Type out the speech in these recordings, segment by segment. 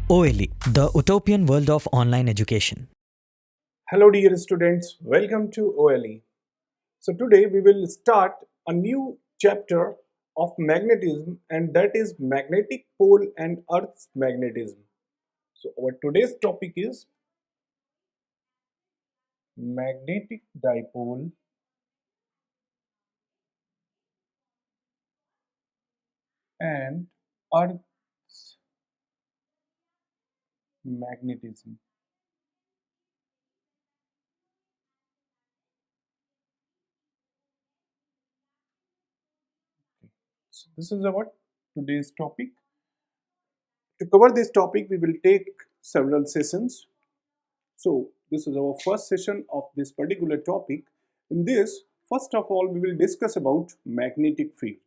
OLE, the utopian world of online education. Hello, dear students. Welcome to OLE. So, today we will start a new chapter of magnetism, and that is magnetic pole and Earth's magnetism. So, our today's topic is magnetic dipole and Earth's magnetism. So, this is our today's topic. To cover this topic, we will take several sessions. So, this is our first session of this particular topic. In this, first of all, we will discuss about magnetic field.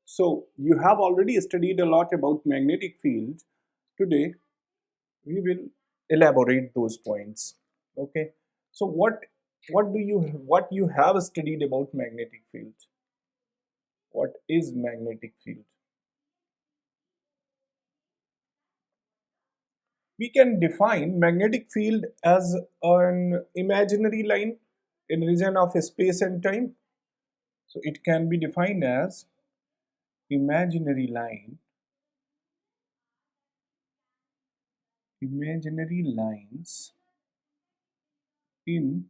So, you have already studied a lot about magnetic field. Today, we will elaborate those points. Okay. So, what you have studied about magnetic field? What is magnetic field? We can define magnetic field as an imaginary line in region of space and time. So it can be defined as imaginary line, imaginary lines in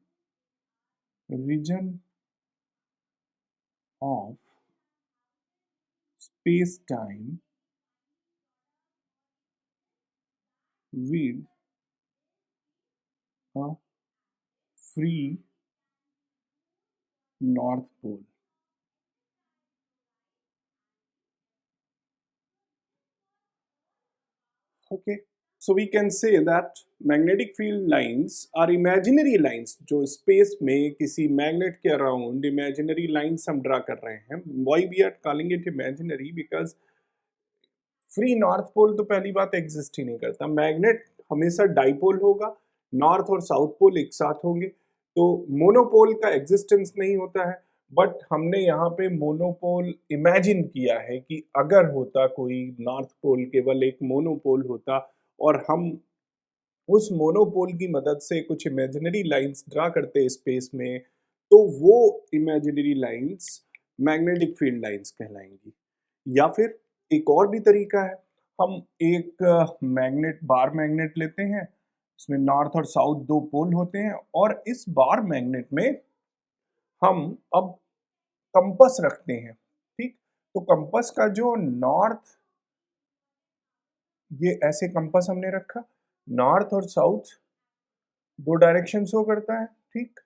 region of space time with a free north pole. Okay, so we can say that magnetic field lines are imaginary lines जो space में किसी magnet के around imaginary lines हम draw कर रहे हैं. Why we are calling it imaginary? Because free north pole तो पहली बात एग्जिस्ट ही नहीं करता. मैग्नेट हमेशा डाइपोल होगा, नॉर्थ और साउथ पोल एक साथ होंगे, तो मोनोपोल का एग्जिस्टेंस नहीं होता है. बट हमने यहाँ पे मोनोपोल इमेजिन किया है कि अगर होता कोई नॉर्थ पोल केवल एक मोनोपोल होता और हम उस मोनोपोल की मदद से कुछ इमेजिनरी लाइंस ड्रा करते स्पेस में, तो वो imaginary lines magnetic field lines कहलाएंगी. या फिर एक और भी तरीका है, हम एक बार मैग्नेट लेते हैं, इसमें नॉर्थ और साउथ दो पोल होते हैं, और इस बार मैग्नेट में हम अब कंपस रखते हैं. ठीक, तो कंपस का जो नॉर्थ, ये ऐसे कंपस हमने रखा, नॉर्थ और साउथ दो डायरेक्शन शो करता है. ठीक,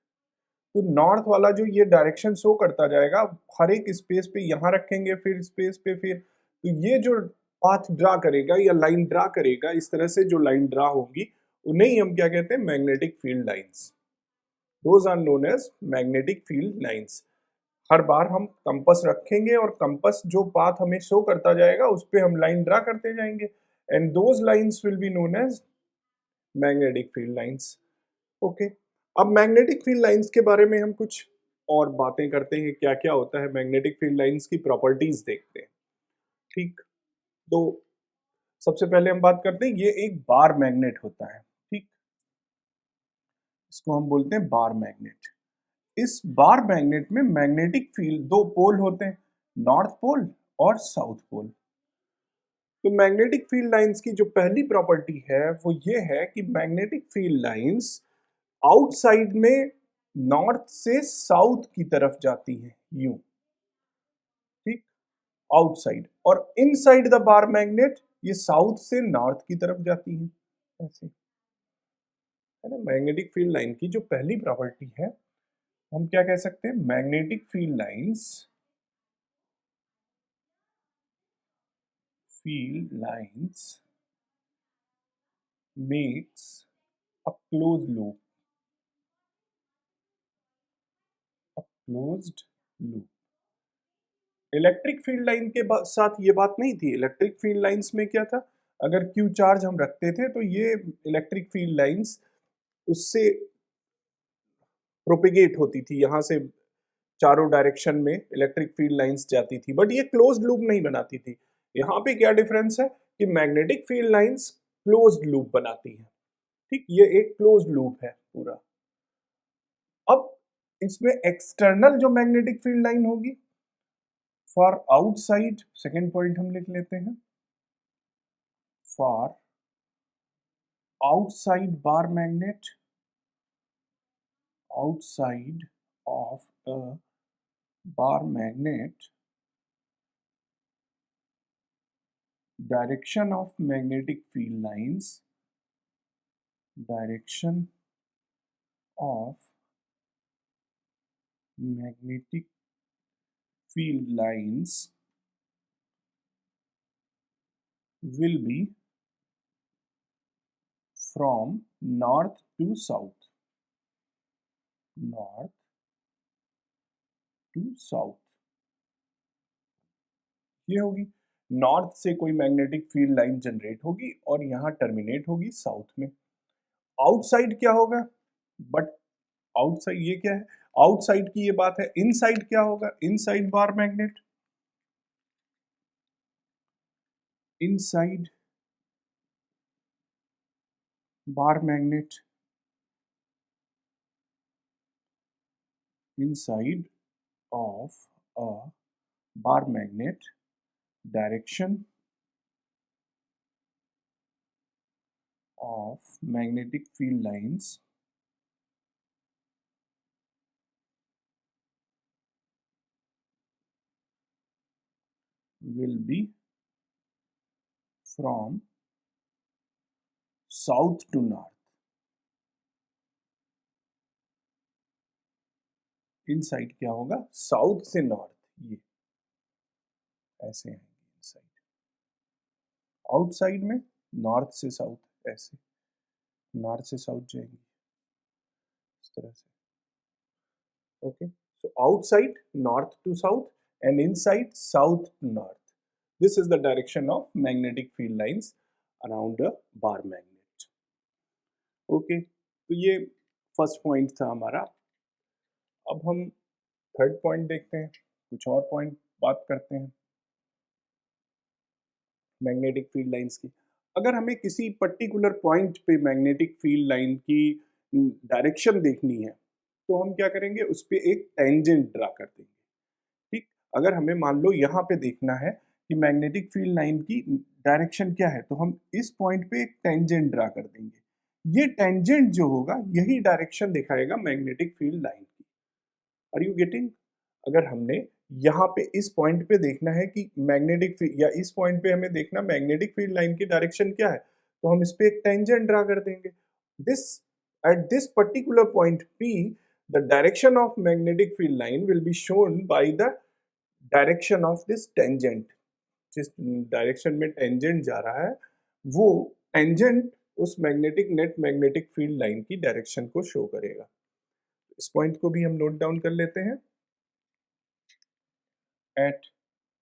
तो नॉर्थ वाला जो ये डायरेक्शन शो करता जाएगा, हर एक स्पेस पे यहाँ रखेंगे, फिर स्पेस पे, फिर तो ये जो पाथ ड्रा करेगा या लाइन ड्रा करेगा, इस तरह से जो लाइन ड्रा होगी उन्हें ही हम क्या कहते हैं, magnetic field lines. Those are known as magnetic field lines. हर बार हम कंपस रखेंगे और कंपस जो पाथ हमें शो करता जाएगा उस पर हम लाइन ड्रा करते जाएंगे, and those lines will be known as magnetic field lines. Okay, अब मैग्नेटिक फील्ड लाइंस के बारे में हम कुछ और बातें करते हैं, क्या क्या होता है मैग्नेटिक फील्ड लाइंस की प्रॉपर्टीज देखते हैं. ठीक, तो सबसे पहले हम बात करते हैं, ये एक बार मैग्नेट होता है. ठीक, इसको हम बोलते हैं बार मैग्नेट. इस बार मैग्नेट में मैग्नेटिक फील्ड दो पोल होते हैं, नॉर्थ पोल और साउथ पोल. तो मैग्नेटिक फील्ड लाइंस की जो पहली प्रॉपर्टी है वो ये है कि मैग्नेटिक फील्ड लाइंस आउटसाइड में नॉर्थ से साउथ की तरफ जाती है, यूं. ठीक, आउटसाइड, और इनसाइड द बार मैग्नेट ये साउथ से नॉर्थ की तरफ जाती है, ऐसे है ना. मैग्नेटिक फील्ड लाइन की जो पहली प्रॉपर्टी है, हम क्या कह सकते हैं, magnetic field lines makes a closed loop, closed loop. Electric field line के साथ ये बात नहीं थी. इलेक्ट्रिक फील्ड लाइंस में क्या था, अगर क्यू चार्ज हम रखते थे तो ये इलेक्ट्रिक फील्ड लाइंस उससे प्रोपिगेट होती थी, यहाँ से चारों डायरेक्शन में इलेक्ट्रिक फील्ड लाइंस जाती थी, बट ये क्लोज्ड लूप नहीं बनाती थी. यहाँ पे क्या डिफरेंस है कि magnetic field lines closed loop बनाती है, ठीक, ये एक क्लोज्ड लूप है पूरा। अब इसमें एक्सटर्नल जो मैग्नेटिक फील्ड लाइन होगी फॉर आउटसाइड, सेकेंड पॉइंट हम लिख लेते हैं, for outside bar magnet, outside of a bar magnet, direction of magnetic field lines, direction of magnetic field lines will be from north to south, north to south। ये होगी, north से कोई magnetic field line generate होगी और यहां terminate होगी south में। Outside क्या होगा, बट आउटसाइड ये क्या है, आउटसाइड की ये बात है। इनसाइड क्या होगा, inside bar magnet, inside bar magnet, inside of a bar magnet, direction of magnetic field lines will be from south to north। Inside क्या होगा, साउथ से नॉर्थ, ये ऐसे है इनसाइड। आउटसाइड में नॉर्थ से साउथ, ऐसे नॉर्थ से साउथ जाएंगे इस तरह से। Okay, so outside north to south and inside south to north, this is the direction of magnetic field lines around a bar magnet। Okay, तो ये फर्स्ट पॉइंट था हमारा। अब हम थर्ड पॉइंट देखते हैं, कुछ और पॉइंट बात करते हैं मैग्नेटिक फील्ड लाइंस की। अगर हमें किसी पर्टिकुलर पॉइंट पे मैग्नेटिक फील्ड लाइन की डायरेक्शन देखनी है तो हम क्या करेंगे, उस पर एक टेंजेंट ड्रा कर देंगे, ठीक। अगर हमें मान लो यहाँ पे देखना है कि मैग्नेटिक फील्ड लाइन की डायरेक्शन क्या है, तो हम इस पॉइंट पे एक टेंजेंट ड्रा कर देंगे। ये टेंजेंट जो होगा यही डायरेक्शन दिखाएगा मैग्नेटिक फील्ड लाइन की। Are you getting? अगर हमने यहाँ पे इस पॉइंट पे देखना है कि मैग्नेटिक फील्ड, या इस पॉइंट पे हमें देखना मैग्नेटिक फील्ड लाइन की डायरेक्शन क्या है, तो हम इस पे एक टेंजेंट ड्रा कर देंगे। This at this particular point P, the direction of magnetic field line will be shown by the direction of this tangent. जिस डायरेक्शन में टेंजेंट जा रहा है वो टेंजेंट उस magnetic net magnetic field line की डायरेक्शन को शो करेगा। इस पॉइंट को भी हम नोट डाउन कर लेते हैं। At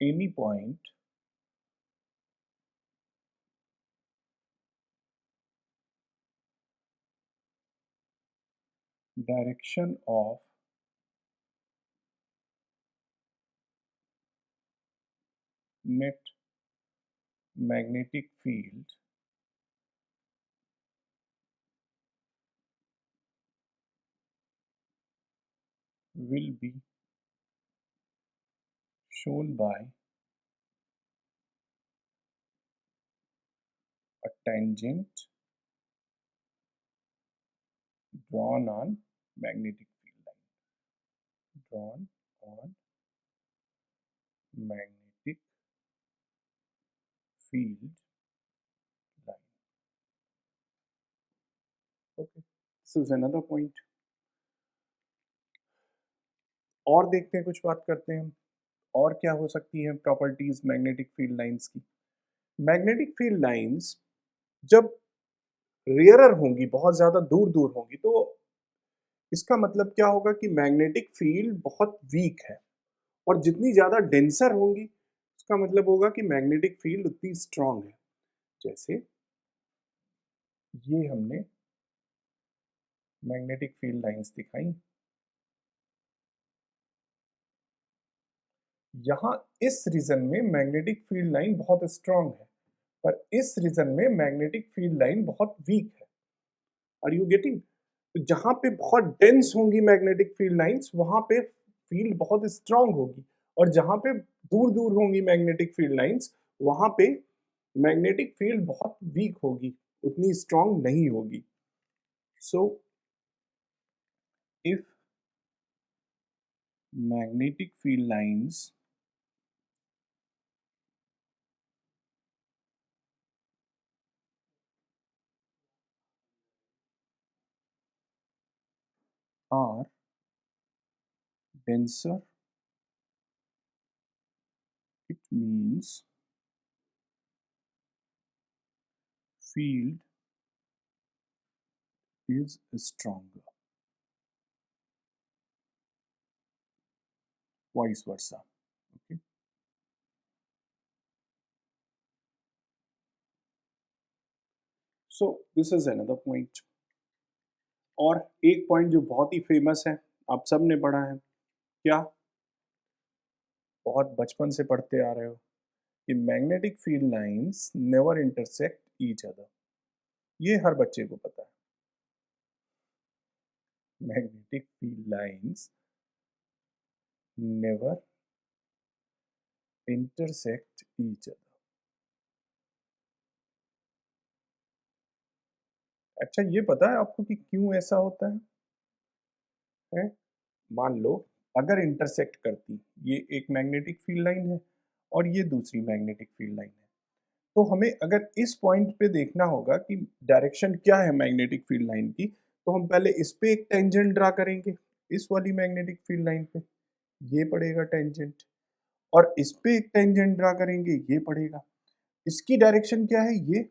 any point direction of net magnetic field will be shown by a tangent drawn on magnetic field line, drawn on magnetic field line। Okay, this is another point। और देखते हैं, कुछ बात करते हैं और क्या हो सकती है प्रॉपर्टीज मैग्नेटिक फील्ड लाइंस की। मैग्नेटिक फील्ड लाइंस जब रेयरर होंगी, बहुत ज्यादा दूर दूर होंगी, तो इसका मतलब क्या होगा कि मैग्नेटिक फील्ड बहुत वीक है। और जितनी ज्यादा डेंसर होंगी उसका मतलब होगा कि मैग्नेटिक फील्ड उतनी स्ट्रांग है। जैसे ये हमने मैग्नेटिक फील्ड लाइंस दिखाई, यहां इस रीजन में मैग्नेटिक फील्ड लाइन बहुत स्ट्रांग है, पर इस रीजन में मैग्नेटिक फील्ड लाइन बहुत वीक है। Are you getting? तो जहां पे बहुत डेंस होंगी मैग्नेटिक फील्ड लाइंस वहां पे फील्ड बहुत स्ट्रांग होगी, और जहां पे दूर दूर होंगी मैग्नेटिक फील्ड लाइंस वहां पे मैग्नेटिक फील्ड बहुत वीक होगी, उतनी स्ट्रांग नहीं होगी। So if magnetic field lines are denser, it means field is stronger, vice versa. Okay. So this is another point. और एक पॉइंट जो बहुत ही फेमस है, आप सब ने पढ़ा है, क्या बहुत बचपन से पढ़ते आ रहे हो कि magnetic field lines never intersect each other. ये हर बच्चे को पता है, magnetic field lines never intersect each other. अच्छा, ये पता है आपको कि क्यों ऐसा होता है? मान लो अगर इंटरसेक्ट करती, ये एक मैग्नेटिक फील्ड लाइन है और ये दूसरी मैग्नेटिक फील्ड लाइन है, तो हमें अगर इस पॉइंट पे देखना होगा कि डायरेक्शन क्या है मैग्नेटिक फील्ड लाइन की, तो हम पहले इस पे एक टेंजेंट ड्रा करेंगे, इस वाली मैग्नेटिक फील्ड लाइन पे ये पड़ेगा टेंजेंट, और इस पे एक टेंजेंट ड्रा करेंगे, ये पड़ेगा। इसकी डायरेक्शन क्या है? ये।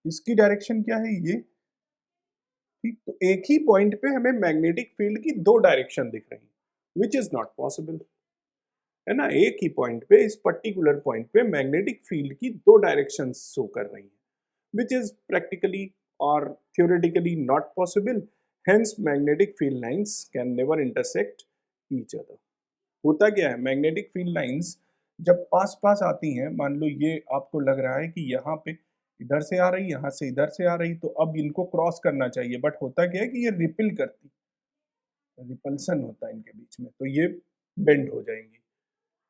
इसकी डायरेक्शन क्या है? ये। ठीक, तो एक ही पॉइंट पे हमें मैग्नेटिक फील्ड की दो डायरेक्शन दिख रही, विच इज नॉट पॉसिबल, है ना। एक ही पॉइंट पे, इस पर्टिकुलर पॉइंट पे मैग्नेटिक फील्ड की दो डायरेक्शन शो कर रही हैं, which is practically or theoretically not possible. Hence, magnetic field lines can never intersect each other. होता क्या है, मैग्नेटिक फील्ड लाइंस जब पास पास आती हैं, मान लो ये आपको लग रहा है कि यहाँ पे इधर से आ रही, यहाँ से इधर से आ रही, तो अब इनको क्रॉस करना चाहिए, बट होता क्या है कि ये रिपिल करती, रिपल्सन होता है इनके बीच में, तो ये बेंड हो जाएंगी,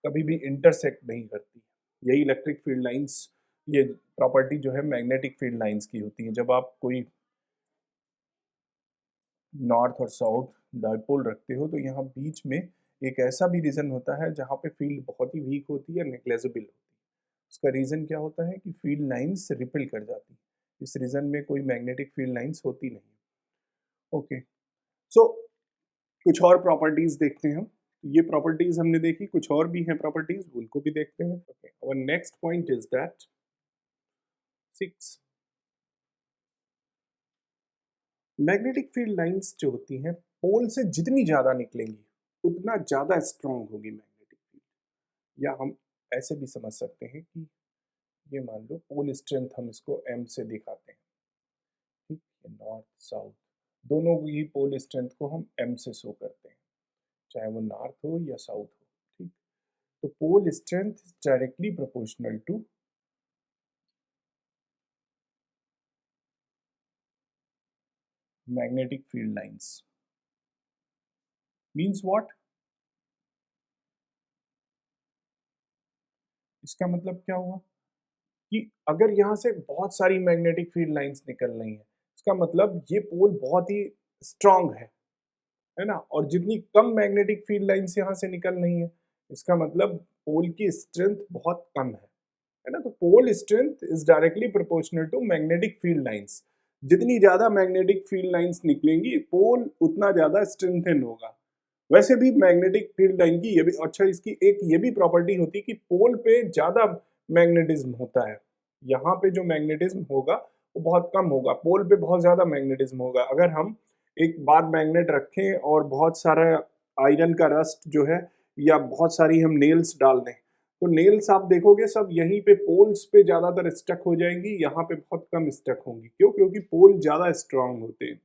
कभी भी इंटरसेक्ट नहीं करती। यही इलेक्ट्रिक फील्ड लाइंस, ये प्रॉपर्टी जो है मैग्नेटिक फील्ड लाइंस की होती है। जब आप कोई नॉर्थ और साउथ डाइपोल रखते हो तो यहाँ बीच में एक ऐसा भी रीजन होता है जहाँ पे फील्ड बहुत ही वीक होती है, नेग्लेजिबल होती है। उसका रीजन क्या होता है कि फील्ड लाइंस रिपेल कर जाती है, इस रीजन में कोई मैग्नेटिक फील्ड लाइंस होती नहीं। ओके, सो कुछ और प्रॉपर्टीज देखते हैं हम। ये प्रॉपर्टीज हमने देखी, कुछ और भी हैं प्रॉपर्टीज, उनको भी देखते हैं। ओके, और next point is that 6, magnetic field lines जो होती हैं पोल से जितनी ज़्यादा निकलेंगी उतना ज़्यादा स्ट्रांग होगी मैग्नेटिक फील्ड। या हम ऐसे भी समझ सकते हैं कि ये मान लो पोल स्ट्रेंथ, हम इसको m से दिखाते हैं, ठीक है। नॉर्थ साउथ दोनों ही पोल स्ट्रेंथ को हम m से शो करते हैं, चाहे वो नॉर्थ हो या साउथ हो, ठीक। तो pole strength is directly proportional to magnetic field lines. Means what? इसका मतलब क्या हुआ कि अगर यहाँ से बहुत सारी मैग्नेटिक फील्ड लाइंस निकल रही हैं, इसका मतलब ये पोल बहुत ही स्ट्रांग है ना। और जितनी कम मैग्नेटिक फील्ड लाइंस यहाँ से निकल रही हैं, इसका मतलब पोल की स्ट्रेंथ बहुत कम है ना। तो pole strength is directly proportional to magnetic field lines. जितनी ज्यादा मैग्नेटिक फील्ड लाइंस निकलेंगी पोल उतना ज्यादा स्ट्रेंथन होगा। वैसे भी मैग्नेटिक फील्ड लाइन की ये भी, अच्छा, इसकी एक ये भी प्रॉपर्टी होती है कि पोल पे ज्यादा मैग्नेटिज्म होता है, यहाँ पे जो मैग्नेटिज्म होगा वो बहुत कम होगा, पोल पे बहुत ज्यादा मैग्नेटिज्म होगा। अगर हम एक बार मैग्नेट रखें और बहुत सारा आयरन का रस्ट जो है, या बहुत सारी हम नेल्स डाल दें, तो नेल्स आप देखोगे सब यहीं पे पोल्स पे ज्यादातर स्टक हो जाएंगी, यहाँ पे बहुत कम स्टक होंगी। क्यों? क्योंकि पोल ज्यादा स्ट्रांग होते हैं,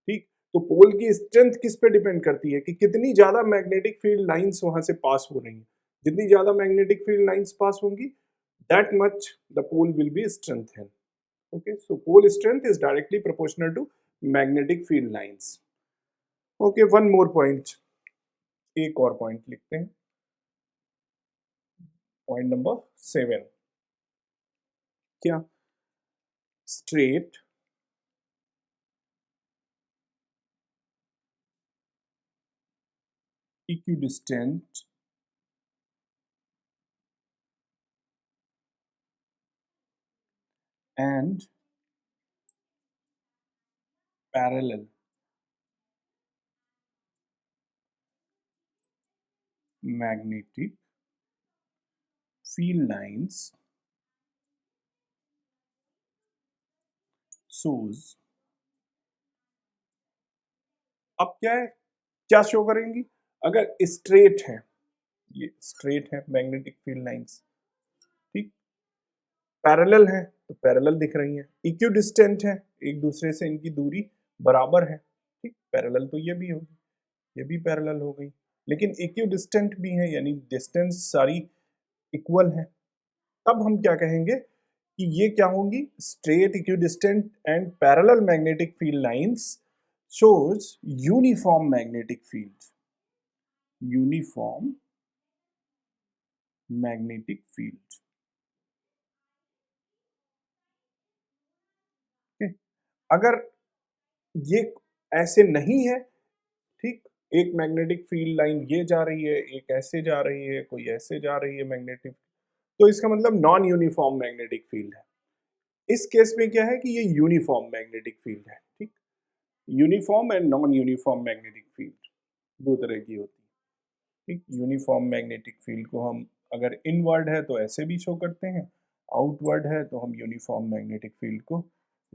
ठीक। तो पोल की स्ट्रेंथ किस पे डिपेंड करती है कि कितनी ज्यादा मैग्नेटिक फील्ड लाइंस वहां से पास हो रही हैं। जितनी ज्यादा मैग्नेटिक फील्ड लाइंस पास होंगी that much the pole will be strengthened. Okay, so pole strength is directly proportional to magnetic field lines. Okay, one more point, एक और पॉइंट लिखते हैं, पॉइंट नंबर 7. क्या? Straight equidistant and parallel magnetic field lines shows. अब क्या है, क्या show करेंगी? अगर स्ट्रेट है, ये स्ट्रेट है मैग्नेटिक फील्ड लाइंस, ठीक, पैरेलल है तो पैरेलल दिख रही है, इक्विडिस्टेंट है, एक दूसरे से इनकी दूरी बराबर है, ठीक, पैरेलल तो ये भी होगी, ये भी पैरेलल हो गई, लेकिन इक्विडिस्टेंट भी है, यानी डिस्टेंस सारी इक्वल है, तब हम क्या कहेंगे कि ये क्या होंगी? Straight equidistant and parallel magnetic field lines shows uniform magnetic field, uniform magnetic field. अगर ये ऐसे नहीं है, ठीक, एक मैग्नेटिक फील्ड लाइन ये जा रही है, एक ऐसे जा रही है, कोई ऐसे जा रही है मैग्नेटिक, तो इसका मतलब नॉन यूनिफॉर्म मैग्नेटिक फील्ड है. इस केस में क्या है कि ये यूनिफॉर्म मैग्नेटिक फील्ड है, ठीक, uniform and non uniform magnetic field दो तरह की होती है, ठीक. यूनिफॉर्म मैग्नेटिक फील्ड को हम अगर इनवर्ड है तो ऐसे भी शो करते हैं, आउटवर्ड है तो हम यूनिफॉर्म मैग्नेटिक फील्ड को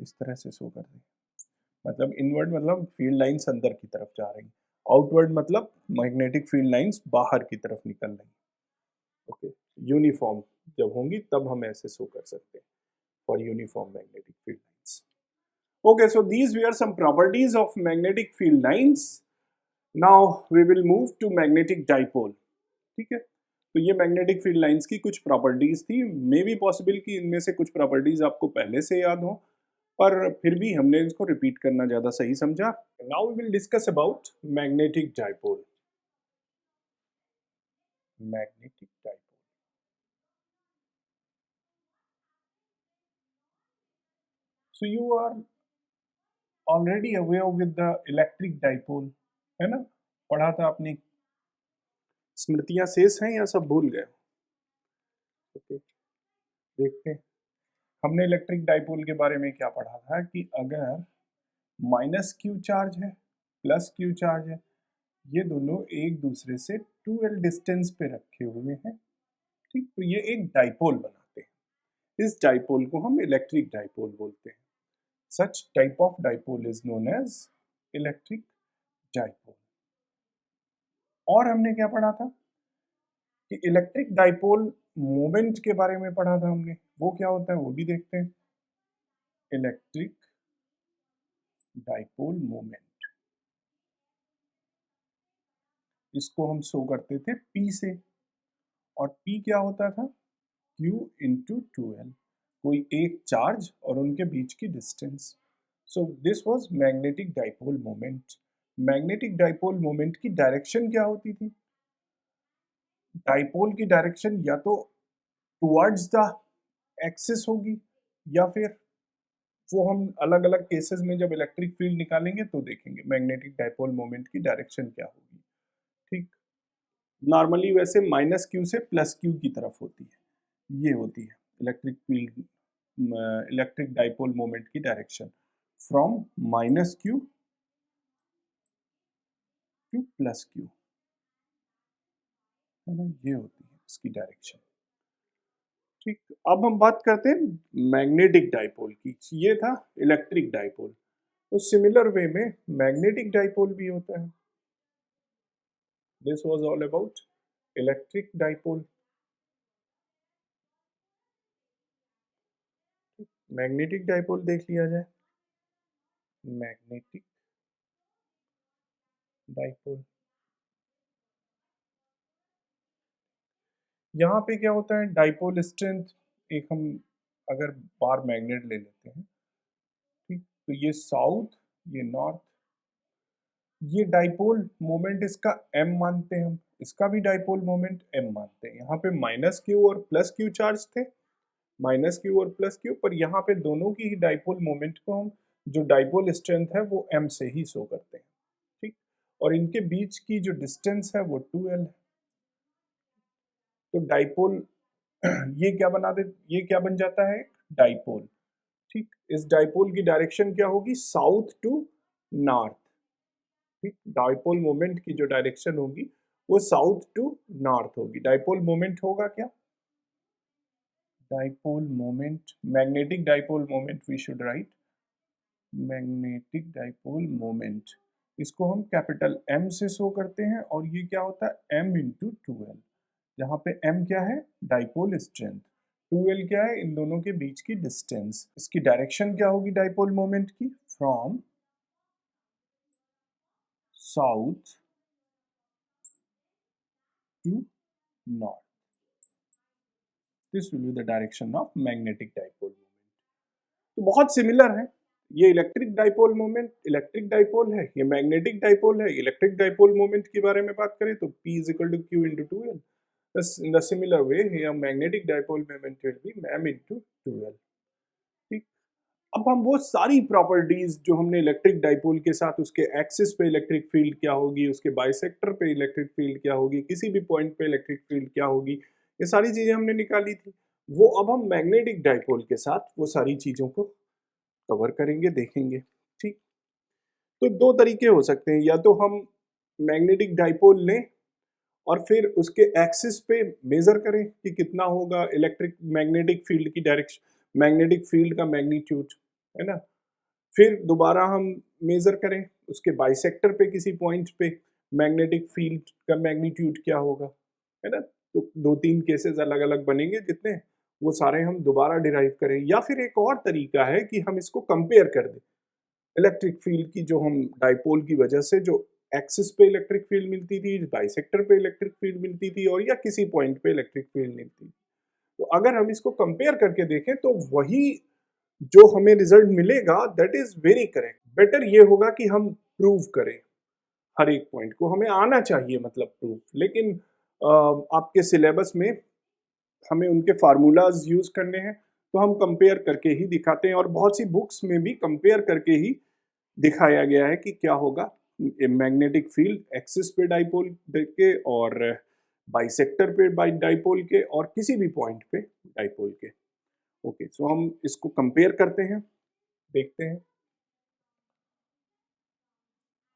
इस तरह से शो करते हैं. मतलब इनवर्ड मतलब फील्ड लाइंस अंदर की तरफ जा रही, आउटवर्ड मतलब मैग्नेटिक फील्ड लाइंस बाहर की तरफ निकल रही. ओके, यूनिफॉर्म जब होंगी तब हम ऐसे शो कर सकते हैं for uniform magnetic field lines. Okay, so these were some properties of magnetic field lines. Now we will move to magnetic dipole. ठीक है, तो ये मैग्नेटिक फील्ड लाइंस की कुछ प्रॉपर्टीज थी. मे बी पॉसिबल कि इनमें से कुछ प्रॉपर्टीज आपको पहले से याद हो, पर फिर भी हमने इसको रिपीट करना ज़्यादा सही समझा. Now we will discuss about magnetic dipole. Magnetic dipole, so you are already aware with the electric dipole, है ना? पढ़ा था आपने. स्मृतियां शेष हैं या सब भूल गए? ओके, देखते हैं. हमने इलेक्ट्रिक डाइपोल के बारे में क्या पढ़ा था कि अगर माइनस क्यू चार्ज है, प्लस क्यू चार्ज है, ये दोनों एक दूसरे से 2l डिस्टेंस पे रखे हुए हैं, ठीक, तो ये एक डाइपोल बनाते हैं. इस डाइपोल को हम इलेक्ट्रिक डाइपोल बोलते हैं. Such type of dipole is known as electric dipole. और हमने क्या पढ़ा था कि इलेक्ट्रिक डाइपोल मोमेंट के बारे में पढ़ा था हमने. वो क्या होता है वो भी देखते हैं. इलेक्ट्रिक डाइपोल मोमेंट, इसको हम शो करते थे P से, और P क्या होता था? Q इंटू 2l, कोई एक चार्ज और उनके बीच की distance. So this was magnetic dipole moment. Magnetic dipole moment की डायरेक्शन क्या होती थी? डाइपोल की डायरेक्शन या तो टुवर्ड्स द एक्सिस होगी, या फिर वो हम अलग अलग केसेस में जब इलेक्ट्रिक फील्ड निकालेंगे तो देखेंगे मैग्नेटिक डाइपोल मोमेंट की डायरेक्शन क्या होगी. ठीक, नॉर्मली वैसे माइनस क्यू से प्लस क्यू की तरफ होती है, ये होती है electric field, electric dipole moment की direction from minus q to plus q, है ना, ये होती है इसकी डायरेक्शन. ठीक, अब हम बात करते हैं मैग्नेटिक डाइपोल की. ये था इलेक्ट्रिक डाइपोल. तो सिमिलर वे में मैग्नेटिक डाइपोल भी होता है. This was all about electric dipole. Magnetic dipole देख लिया जाए. मैग्नेटिक डाइपोल, यहाँ पे क्या होता है? डाइपोल स्ट्रेंथ एक हम अगर बार मैग्नेट ले लेते हैं, ठीक, तो ये साउथ, ये नॉर्थ, ये डाइपोल मोमेंट इसका m मानते हैं हम, इसका भी डाइपोल मोमेंट m मानते हैं। यहाँ पे माइनस क्यू और प्लस क्यू चार्ज थे, माइनस क्यू और प्लस क्यू, पर यहाँ पे दोनों की ही डाइपोल मोमेंट को हम जो डाइपोल स्ट्रेंथ है वो m से ही शो करते हैं, ठीक, और इनके बीच की जो डिस्टेंस है वो 2l है। तो डाइपोल ये क्या बना दे, ये क्या बन जाता है, डाइपोल, ठीक। इस डाइपोल की डायरेक्शन क्या होगी, साउथ टू नॉर्थ, ठीक। डाइपोल मोमेंट की जो डायरेक्शन होगी वो साउथ टू नॉर्थ होगी। डाइपोल मोमेंट होगा क्या, dipole moment, magnetic dipole moment we should write, magnetic dipole moment, इसको हम कैपिटल M से शो करते हैं, और ये क्या होता है m इंटू 2l, जहाँ पे m क्या है, डाइपोल स्ट्रेंथ, 2l क्या है, इन दोनों के बीच की डिस्टेंस। इसकी डायरेक्शन क्या होगी डाइपोल मोमेंट की, from south to north, this will be the direction of magnetic dipole moment. तो बहुत सिमिलर है, ये electric dipole moment electric dipole है, ये मैग्नेटिक डाइपोल है। इलेक्ट्रिक डाइपोल मोमेंट के बारे में बात करें तो P is equal to Q into 2L. Thus, in the similar way, here magnetic dipole moment will be m into 2L. ठीक, अब हम वो सारी प्रॉपर्टीज जो हमने इलेक्ट्रिक डाइपोल के साथ, उसके एक्सिस पे इलेक्ट्रिक फील्ड क्या होगी, उसके बाइसेक्टर पे इलेक्ट्रिक फील्ड क्या होगी, किसी भी पॉइंट पे इलेक्ट्रिक फील्ड क्या होगी, ये सारी चीजें हमने निकाली थी, वो अब हम मैग्नेटिक डाइपोल के साथ वो सारी चीजों को कवर करेंगे, देखेंगे, ठीक। तो दो तरीके हो सकते हैं, या तो हम मैग्नेटिक डाइपोल लें और फिर उसके एक्सिस पे मेजर करें कि कितना होगा इलेक्ट्रिक मैग्नेटिक फील्ड की डायरेक्शन, मैग्नेटिक फील्ड का मैग्नीट्यूड, है ना। फिर दोबारा हम मेजर करें उसके बाइसेक्टर पे किसी पॉइंट पे मैग्नेटिक फील्ड का मैग्नीट्यूड क्या होगा, है ना। तो दो तीन केसेस अलग अलग बनेंगे, जितने वो सारे हम दोबारा डिराइव करें। या फिर एक और तरीका है कि हम इसको कंपेयर कर दें, इलेक्ट्रिक फील्ड की जो हम डाइपोल की वजह से जो एक्सिस पे इलेक्ट्रिक फील्ड मिलती थी, बाइसेक्टर पे इलेक्ट्रिक फील्ड मिलती थी, और या किसी पॉइंट पे इलेक्ट्रिक फील्ड मिलती थी, तो अगर हम इसको कंपेयर करके देखें तो वही जो हमें रिजल्ट मिलेगा that is very correct. Better ये होगा कि हम प्रूव करें हर एक पॉइंट को, हमें आना चाहिए मतलब प्रूफ, लेकिन आपके सिलेबस में हमें उनके फार्मूलाज यूज करने हैं, तो हम कंपेयर करके ही दिखाते हैं, और बहुत सी बुक्स में भी कंपेयर करके ही दिखाया गया है कि क्या होगा मैग्नेटिक फील्ड एक्सिस पे डाइपोल के, और बाइसेक्टर पे डाइपोल के, और किसी भी पॉइंट पे डाइपोल के। ओके, सो हम इसको कंपेयर करते हैं, देखते हैं।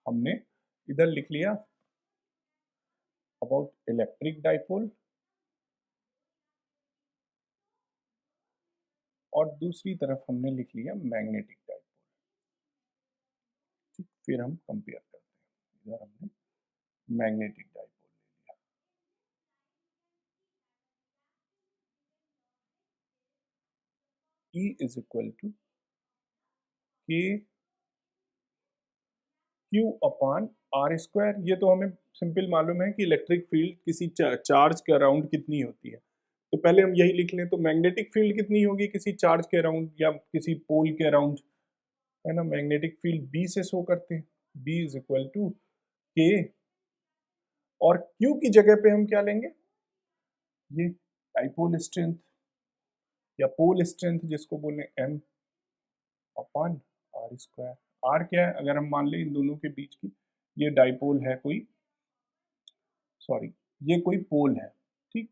हमने इधर लिख लिया अबाउट इलेक्ट्रिक डाइपोल, और दूसरी तरफ हमने लिख लिया मैग्नेटिक डाइपोल, ठीक। फिर हम कंपेयर करते हैं, इधर हमने मैग्नेटिक डाइपोल ले लिया, E इज इक्वल टू के क्यू अपॉन आर स्क्वायर। ये तो हमें सिंपल मालूम है कि इलेक्ट्रिक फील्ड किसी चार्ज के अराउंड कितनी होती है, तो पहले हम यही लिख लें। तो मैग्नेटिक फील्ड कितनी होगी किसी चार्ज के अराउंड या किसी पोल के अराउंड, है ना। मैग्नेटिक फील्ड बी से शो करते हैं, बी इज इक्वल टू के, और क्यू की जगह पे हम क्या लेंगे, ये डाइपोल स्ट्रेंथ या पोल स्ट्रेंथ जिसको बोले, M upon R square. R क्या है, अगर हम मान लें इन दोनों के बीच की ये डाइपोल है कोई, सॉरी ये कोई पोल है, ठीक,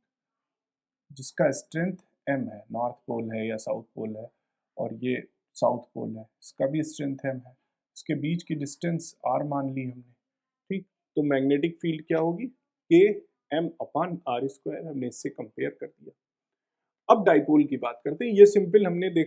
जिसका स्ट्रेंथ m है, नॉर्थ पोल है या साउथ पोल है, और ये साउथ पोल है, इसका भी स्ट्रेंथ m है, इसके बीच की डिस्टेंस r मान ली हमने, ठीक। तो मैग्नेटिक फील्ड क्या होगी, k m upon R square, हमने इससे कंपेयर कर दिया। अब डाइपोल की बात करते हैं, ये सिंपल हमने देखा